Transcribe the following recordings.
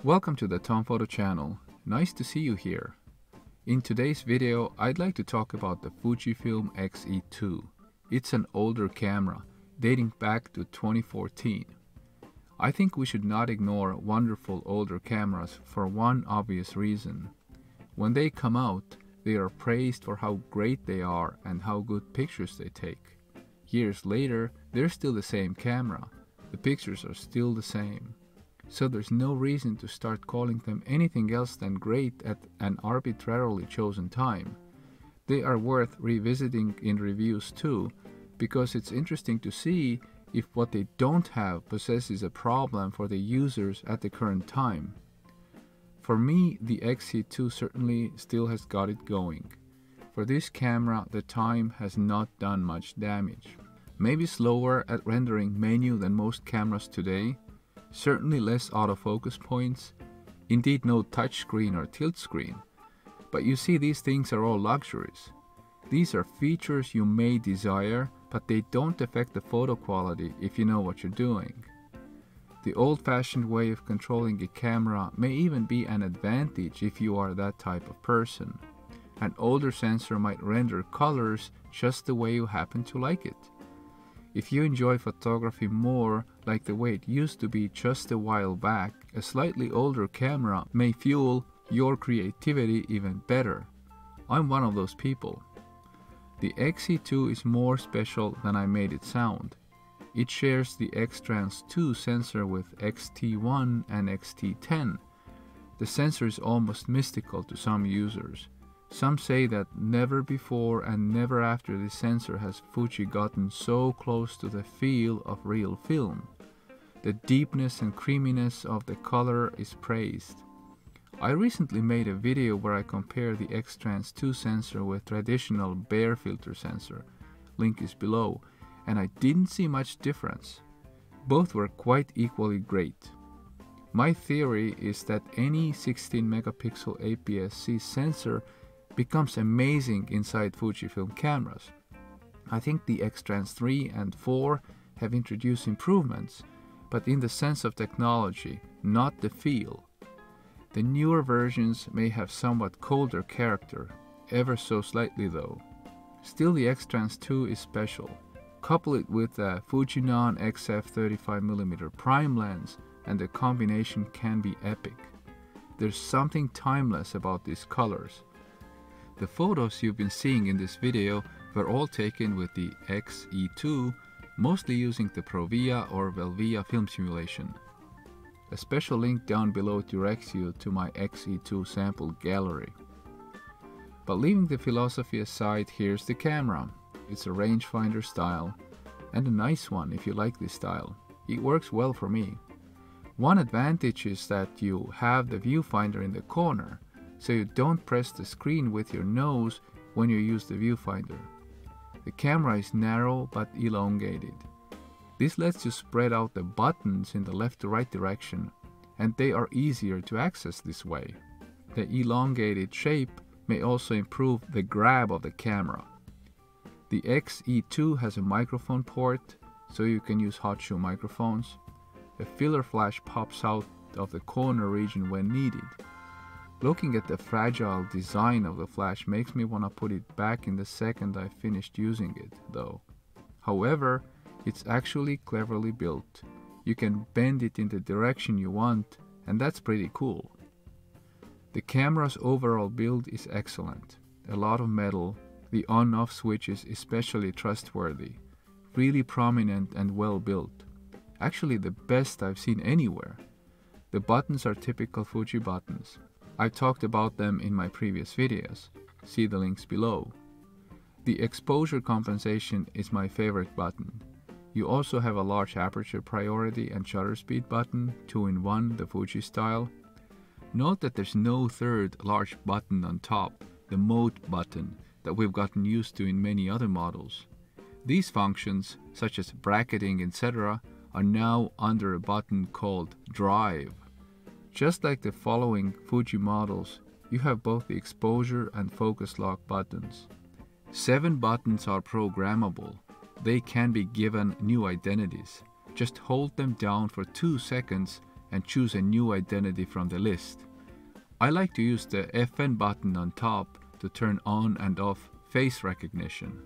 Welcome to the Tom Photo channel. Nice to see you here. In today's video, I'd like to talk about the Fujifilm X-E2. It's an older camera, dating back to 2014. I think we should not ignore wonderful older cameras for one obvious reason. When they come out, they are praised for how great they are and how good pictures they take. Years later, they're still the same camera. The pictures are still the same. So there's no reason to start calling them anything else than great at an arbitrarily chosen time. They are worth revisiting in reviews too, because it's interesting to see if what they don't have possesses a problem for the users at the current time. For me, the X-E2 certainly still has got it going. For this camera, the time has not done much damage. Maybe slower at rendering menu than most cameras today, certainly less autofocus points, indeed no touchscreen or tilt screen. But you see, these things are all luxuries. These are features you may desire, but they don't affect the photo quality if you know what you're doing. The old-fashioned way of controlling a camera may even be an advantage if you are that type of person. An older sensor might render colors just the way you happen to like it. If you enjoy photography more like the way it used to be just a while back, a slightly older camera may fuel your creativity even better. I'm one of those people. The X-E2 is more special than I made it sound. It shares the X-Trans 2 sensor with X-T1 and X-T10. The sensor is almost mystical to some users. Some say that never before and never after this sensor has Fuji gotten so close to the feel of real film. The deepness and creaminess of the color is praised. I recently made a video where I compare the X-Trans 2 sensor with traditional bare filter sensor. Link is below, and I didn't see much difference. Both were quite equally great. My theory is that any 16 megapixel APS-C sensor becomes amazing inside Fujifilm cameras. I think the X-Trans 3 and 4 have introduced improvements, but in the sense of technology, not the feel. The newer versions may have somewhat colder character, ever so slightly though. Still, the X-Trans 2 is special. Couple it with a Fujinon XF 35mm prime lens and the combination can be epic. There's something timeless about these colors. The photos you've been seeing in this video were all taken with the X-E2, mostly using the Provia or Velvia film simulation. A special link down below directs you to my X-E2 sample gallery. But leaving the philosophy aside, here's the camera. It's a rangefinder style, and a nice one if you like this style. It works well for me. One advantage is that you have the viewfinder in the corner, so you don't press the screen with your nose when you use the viewfinder. The camera is narrow but elongated. This lets you spread out the buttons in the left to right direction, and they are easier to access this way. The elongated shape may also improve the grab of the camera. The X-E2 has a microphone port, so you can use hot shoe microphones. A filler flash pops out of the corner region when needed. Looking at the fragile design of the flash makes me want to put it back in the second I finished using it, though. However, it's actually cleverly built. You can bend it in the direction you want, and that's pretty cool. The camera's overall build is excellent. A lot of metal, the on-off switch is especially trustworthy, really prominent and well built. Actually the best I've seen anywhere. The buttons are typical Fuji buttons. I've talked about them in my previous videos. See the links below. The exposure compensation is my favorite button. You also have a large aperture priority and shutter speed button, 2-in-1, the Fuji style. Note that there's no third large button on top, the mode button, that we've gotten used to in many other models. These functions, such as bracketing, etc., are now under a button called Drive. Just like the following Fuji models, you have both the exposure and focus lock buttons. 7 buttons are programmable. They can be given new identities. Just hold them down for 2 seconds and choose a new identity from the list. I like to use the FN button on top to turn on and off face recognition.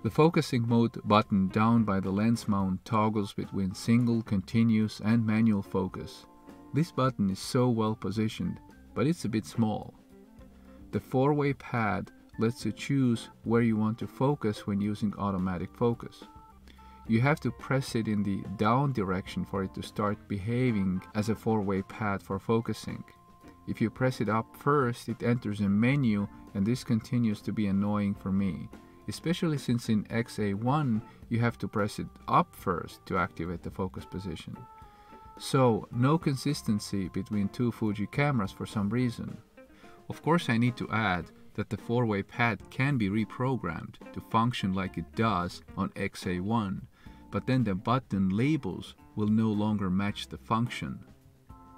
The focusing mode button down by the lens mount toggles between single, continuous and manual focus. This button is so well positioned, but it's a bit small. The 4-way pad lets you choose where you want to focus when using automatic focus. You have to press it in the down direction for it to start behaving as a 4-way pad for focusing. If you press it up first, it enters a menu, and this continues to be annoying for me, especially since in X-E2 you have to press it up first to activate the focus position. So, no consistency between two Fuji cameras for some reason. Of course, I need to add that the 4-way pad can be reprogrammed to function like it does on X-E2, but then the button labels will no longer match the function.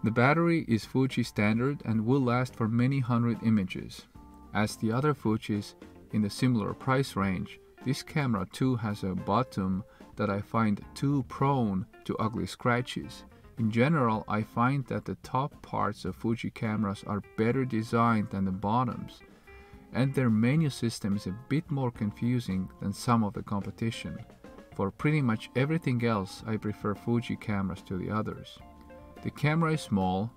The battery is Fuji standard and will last for many hundred images. As the other Fujis in the similar price range, this camera too has a bottom that I find too prone to ugly scratches. In general, I find that the top parts of Fuji cameras are better designed than the bottoms, and their menu system is a bit more confusing than some of the competition. For pretty much everything else, I prefer Fuji cameras to the others. The camera is small,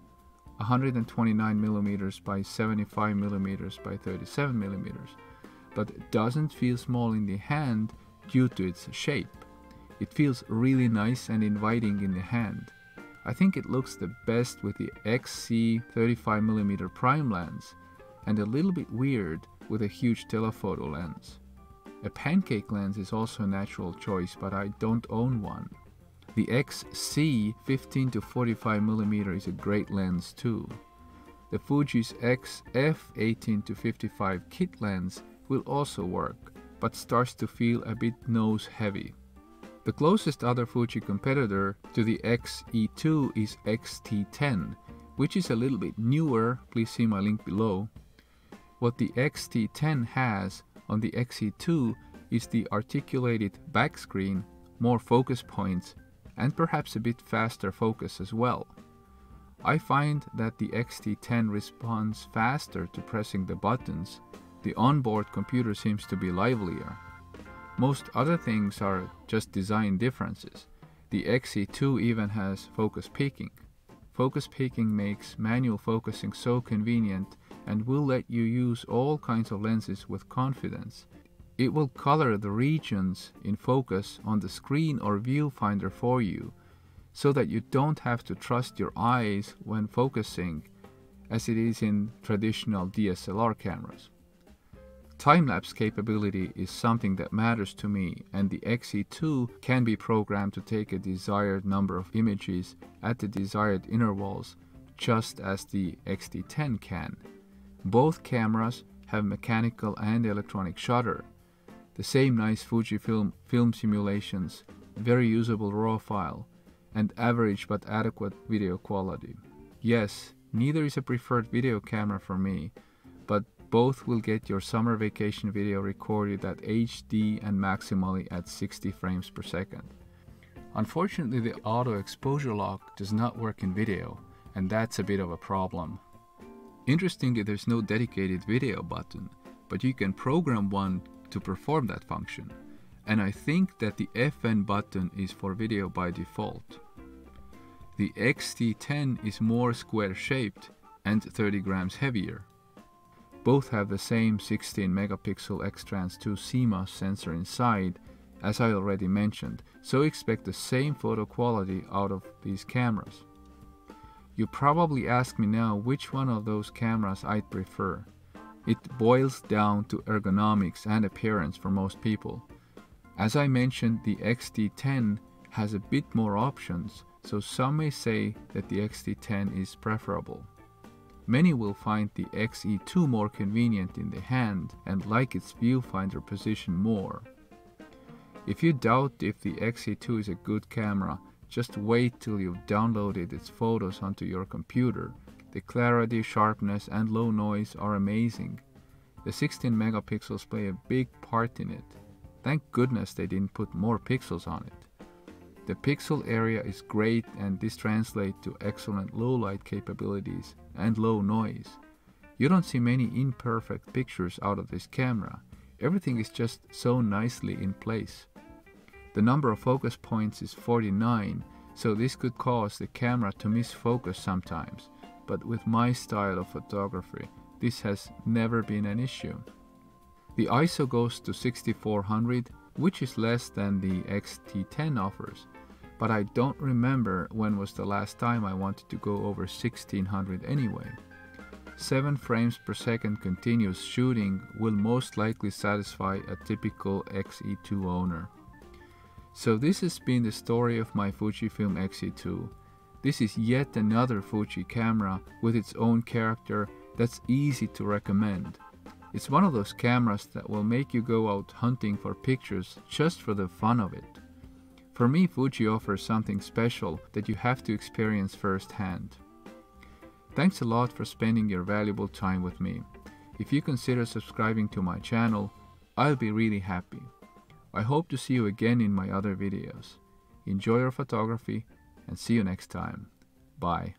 129mm by 75mm by 37mm, but it doesn't feel small in the hand due to its shape. It feels really nice and inviting in the hand. I think it looks the best with the XC 35mm prime lens, and a little bit weird with a huge telephoto lens. A pancake lens is also a natural choice, but I don't own one. The XC 15 to 45mm is a great lens too. The Fuji's XF 18 to 55 kit lens will also work, but starts to feel a bit nose heavy. The closest other Fuji competitor to the X-E2 is X-T10, which is a little bit newer. Please see my link below. What the X-T10 has on the X-E2 is the articulated back screen, more focus points, and perhaps a bit faster focus as well. I find that the X-T10 responds faster to pressing the buttons. The onboard computer seems to be livelier. Most other things are just design differences. The X-E2 even has focus peaking. Focus peaking makes manual focusing so convenient and will let you use all kinds of lenses with confidence. It will color the regions in focus on the screen or viewfinder for you, so that you don't have to trust your eyes when focusing, as it is in traditional DSLR cameras. Time-lapse capability is something that matters to me, and the X-E2 can be programmed to take a desired number of images at the desired intervals, just as the X-T10 can. Both cameras have mechanical and electronic shutter, the same nice Fujifilm film simulations, very usable RAW file, and average but adequate video quality. Yes, neither is a preferred video camera for me, but both will get your summer vacation video recorded at HD and maximally at 60 frames per second. Unfortunately, the auto exposure lock does not work in video, and that's a bit of a problem. Interestingly, there's no dedicated video button, but you can program one to perform that function, and I think that the FN button is for video by default. The X-T10 is more square shaped and 30 grams heavier. Both have the same 16 megapixel X-Trans 2 CMOS sensor inside, as I already mentioned, so expect the same photo quality out of these cameras. You probably ask me now which one of those cameras I'd prefer. It boils down to ergonomics and appearance for most people. As I mentioned, the X-T10 has a bit more options, so some may say that the X-T10 is preferable. Many will find the X-E2 more convenient in the hand and like its viewfinder position more. If you doubt if the X-E2 is a good camera, just wait till you've downloaded its photos onto your computer. The clarity, sharpness, and low noise are amazing. The 16 megapixels play a big part in it. Thank goodness they didn't put more pixels on it. The pixel area is great and this translates to excellent low light capabilities and low noise. You don't see many imperfect pictures out of this camera. Everything is just so nicely in place. The number of focus points is 49, so this could cause the camera to miss focus sometimes, but with my style of photography, this has never been an issue. The ISO goes to 6400, which is less than the X-T10 offers, but I don't remember when was the last time I wanted to go over 1600 anyway. 7 frames per second continuous shooting will most likely satisfy a typical X-E2 owner. So this has been the story of my Fujifilm X-E2. This is yet another Fuji camera with its own character that's easy to recommend. It's one of those cameras that will make you go out hunting for pictures just for the fun of it. For me, Fuji offers something special that you have to experience firsthand. Thanks a lot for spending your valuable time with me. If you consider subscribing to my channel, I'll be really happy. I hope to see you again in my other videos. Enjoy your photography and see you next time. Bye.